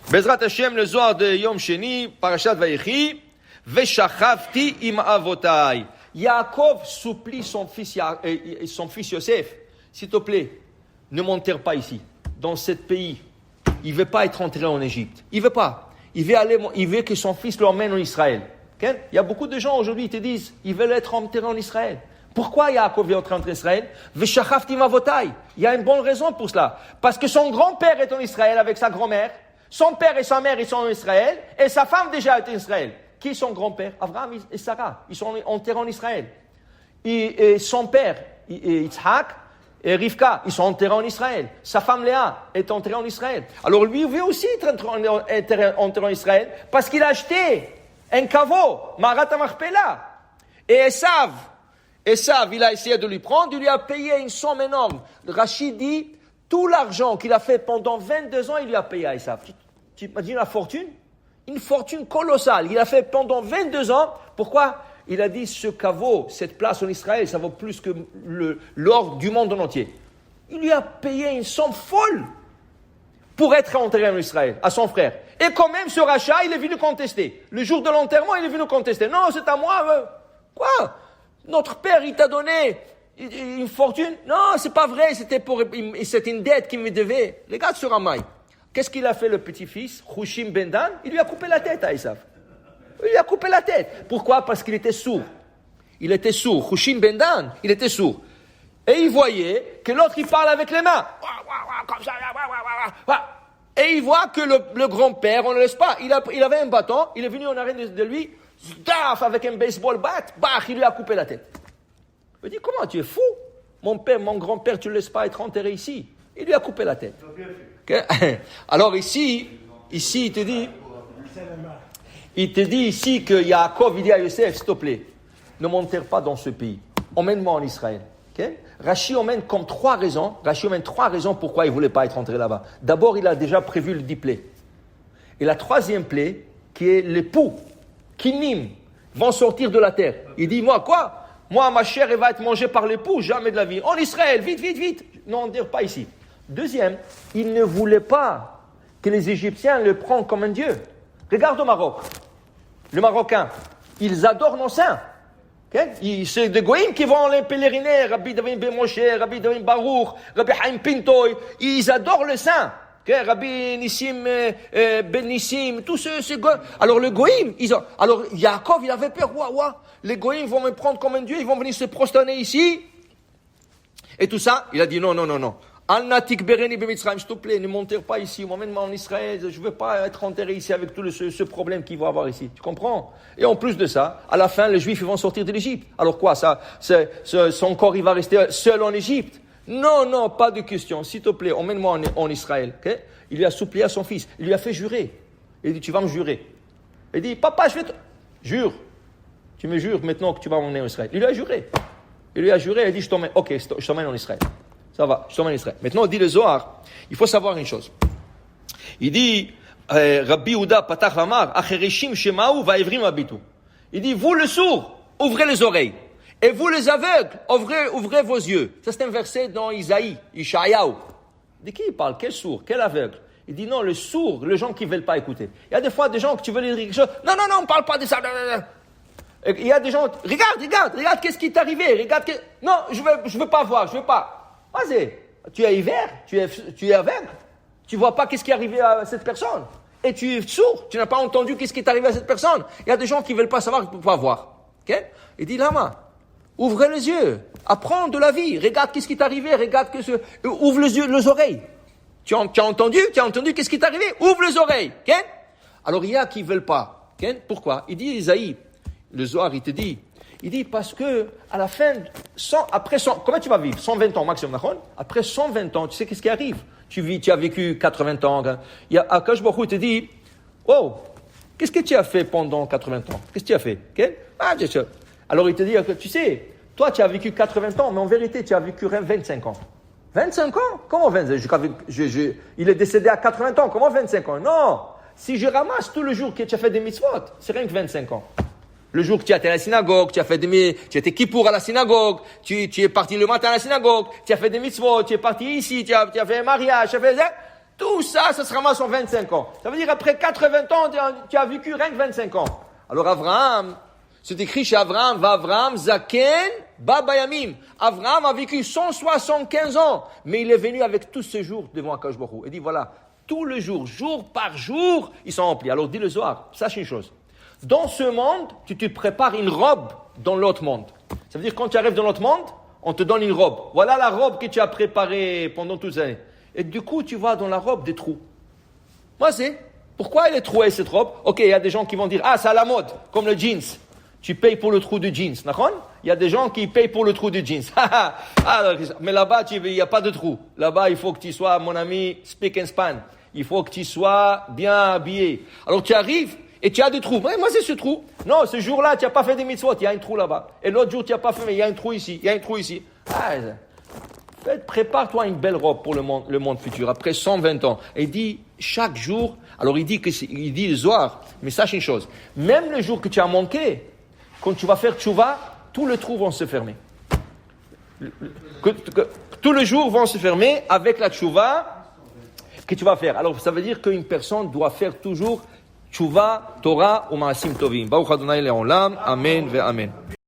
Bezrat Hashem, le Zohar de Yom Sheni, Parashat Vayechi, Veshachavti im avotai. Yaakov supplie son fils Yosef, s'il te plaît, ne m'enterre pas ici, dans ce pays. Il ne veut pas être enterré en Égypte. Il ne veut pas. Il veut que son fils l'emmène en Israël. Okay? Il y a beaucoup de gens aujourd'hui qui te disent, ils veulent être enterrés en Israël. Pourquoi Yaakov veut entrer en Israël? Veshachavti im avotai. Il y a une bonne raison pour cela. Parce que son grand-père est en Israël avec sa grand-mère. Son père et sa mère, ils sont en Israël. Et sa femme déjà est en Israël. Qui est son grand-père? Abraham et Sarah. Ils sont enterrés en Israël. Et son père, Yitzhak et Rivka, ils sont enterrés en Israël. Sa femme Léa est enterrée en Israël. Alors lui, il veut aussi être enterré en Israël parce qu'il a acheté un caveau, Marat HaMachpelah. Et Esav, il a essayé de lui prendre, il lui a payé une somme énorme. Rachid dit, tout l'argent qu'il a fait pendant 22 ans, il lui a payé à Esav. Tu imagines la fortune? Une fortune colossale. Il a fait pendant 22 ans. Pourquoi? Il a dit, ce caveau, cette place en Israël, ça vaut plus que l'or du monde en entier. Il lui a payé une somme folle pour être enterré en Israël, à son frère. Et quand même, ce rachat, il est venu contester. Le jour de l'enterrement, il est venu contester. Non, c'est à moi. Quoi? Notre père, il t'a donné une fortune? Non, c'est pas vrai. C'était une dette qu'il me devait. Regarde ce ramaï. Qu'est-ce qu'il a fait, le petit-fils, Hushim ben Dan? Il lui a coupé la tête à Esav. Il lui a coupé la tête. Pourquoi? Parce qu'il était sourd. Il était sourd. Hushim ben Dan, il était sourd. Et il voyait que l'autre, il parle avec les mains. Comme ça. Et il voit que le grand-père, on ne le laisse pas. Il avait un bâton, il est venu en arrêt de lui, zdaf, avec un baseball bat, bah, il lui a coupé la tête. Il dit, comment, tu es fou? Mon grand-père, tu ne le laisses pas être enterré ici. Il lui a coupé la tête. Okay? Alors ici, il te dit ici que Yaakov, il dit à Yosef, s'il te plaît, ne m'enterre pas dans ce pays. Emmène-moi en Israël. Okay? Rachi emmène trois raisons pourquoi il ne voulait pas être enterré là-bas. D'abord, il a déjà prévu le 10 plaies. Et la troisième plaie, qui est les poux, Kinim, vont sortir de la terre. Il dit, moi, ma chair, elle va être mangée par les poux, jamais de la vie. En Israël, vite. Non, on ne dire pas ici. Deuxième, il ne voulait pas que les Égyptiens le prennent comme un dieu. Regarde au Maroc, le Marocain, ils adorent nos saints. Okay? C'est des goïms qui vont les pèleriner, Rabbi David Ben Moshe, Rabbi David Baruch, Rabbi Haim Pintoy, ils adorent le saint. Okay? Rabbi Nissim Ben Nissim, tous ces goïms. Alors le goïm, alors Yaakov, il avait peur, les goïms vont me prendre comme un dieu, ils vont venir se prosterner ici. Et tout ça, il a dit non. Al-Natik Bereni Bemitzrayim, s'il te plaît, ne m'enterre pas ici, emmène-moi en Israël, je ne veux pas être enterré ici avec tout ce problème qu'il va avoir ici. Tu comprends? Et en plus de ça, à la fin, les Juifs vont sortir de l'Égypte. Alors quoi, son corps, il va rester seul en Égypte? Non, pas de question. S'il te plaît, emmène-moi en Israël. Okay? Il lui a supplié à son fils, il lui a fait jurer. Il dit, tu vas me jurer. Il dit, papa, jure. Tu me jures maintenant que tu vas m'emmener en Israël. Il lui a juré. Il dit, je t'emmène en Israël. Ça va, je t'emmène en Israël. Maintenant, dit le Zohar, il faut savoir une chose. Il dit, Rabbi Yehuda Patach Lamar, Achereshim Shemaou Vaevrim Abitu. Il dit, vous le sourd, ouvrez les oreilles. Et vous les aveugles, ouvrez vos yeux. Ça, c'est un verset dans Isaïe, Ishayahu. De qui il parle? Quel sourd? Quel aveugle? Il dit, non, le sourd, les gens qui ne veulent pas écouter. Il y a des fois des gens que tu veux leur dire quelque chose. Non, on ne parle pas de ça. Il y a des gens, regarde, qu'est-ce qui t'est arrivé? Non, je veux pas voir, Vas-y, tu es hiver, tu es aveugle, tu vois pas qu'est-ce qui est arrivé à cette personne. Et tu es sourd, tu n'as pas entendu qu'est-ce qui est arrivé à cette personne. Il y a des gens qui veulent pas savoir, pour pas voir. Okay? Il dit, Lama, ouvrez les yeux, apprends de la vie, regarde qu'est-ce qui est arrivé, ouvre les yeux, les oreilles. Tu as entendu qu'est-ce qui est arrivé? Ouvre les oreilles. Okay? Alors il y a qui veulent pas. Okay? Pourquoi? Il dit, Isaïe, le Zohar, il te dit, parce que, à la fin, comment tu vas vivre? 120 ans maximum, après 120 ans, tu sais qu'est-ce qui arrive? Tu as vécu 80 ans. Il y a Akash Baruch Hu, il te dit, qu'est-ce que tu as fait pendant 80 ans? Qu'est-ce que tu as fait? Okay? Alors il te dit, tu sais, toi tu as vécu 80 ans, mais en vérité tu as vécu 25 ans. 25 ans? Comment 25 ans? Il est décédé à 80 ans, comment 25 ans? Non! Si je ramasse tout le jour que tu as fait des mitzvot, c'est rien que 25 ans. Le jour que tu as été à la synagogue, tu as été kippour à la synagogue, tu es parti le matin à la synagogue, tu as fait des mitzvot, tu es parti ici, tu as fait un mariage, tu as fait ça. Tout ça, ça se ramasse en 25 ans. Ça veut dire après 80 ans, tu as vécu rien que 25 ans. Alors Abraham, c'est écrit chez Abraham, Avraham Zaken Babayamim. Abraham a vécu 175 ans, mais il est venu avec tout ce jour devant Akadosh Baruch Hu. Il dit voilà, tout le jour, jour par jour, ils sont remplis. Alors dis le Zohar, sache une chose. Dans ce monde, tu te prépares une robe dans l'autre monde. Ça veut dire quand tu arrives dans l'autre monde, on te donne une robe. Voilà la robe que tu as préparée pendant toutes ces années. Et du coup, tu vois dans la robe des trous. Moi, c'est pourquoi elle est trouée cette robe? Ok, il y a des gens qui vont dire c'est à la mode, comme le jeans. Tu payes pour le trou de jeans, d'accord? Il y a des gens qui payent pour le trou de jeans. Mais là-bas, il n'y a pas de trou. Là-bas, il faut que tu sois, mon ami, speak and span. Il faut que tu sois bien habillé. Alors tu arrives et tu as des trous. Moi, c'est ce trou. Non, ce jour-là, tu n'as pas fait des mitzvot, il y a un trou là-bas. Et l'autre jour, tu n'as pas fait, mais il y a un trou ici, il y a un trou ici. Prépare-toi une belle robe pour le monde futur, après 120 ans. Et dit, chaque jour, alors il dit le Zohar, mais sache une chose, même le jour que tu as manqué, quand tu vas faire tchouva, tous les trous vont se fermer. Tous les jours vont se fermer avec la tchouva que tu vas faire. Alors ça veut dire qu'une personne doit faire toujours tchouva, Torah ou Maasim Tovim. Baruch Adonai Le'olam, Amen ve Amen.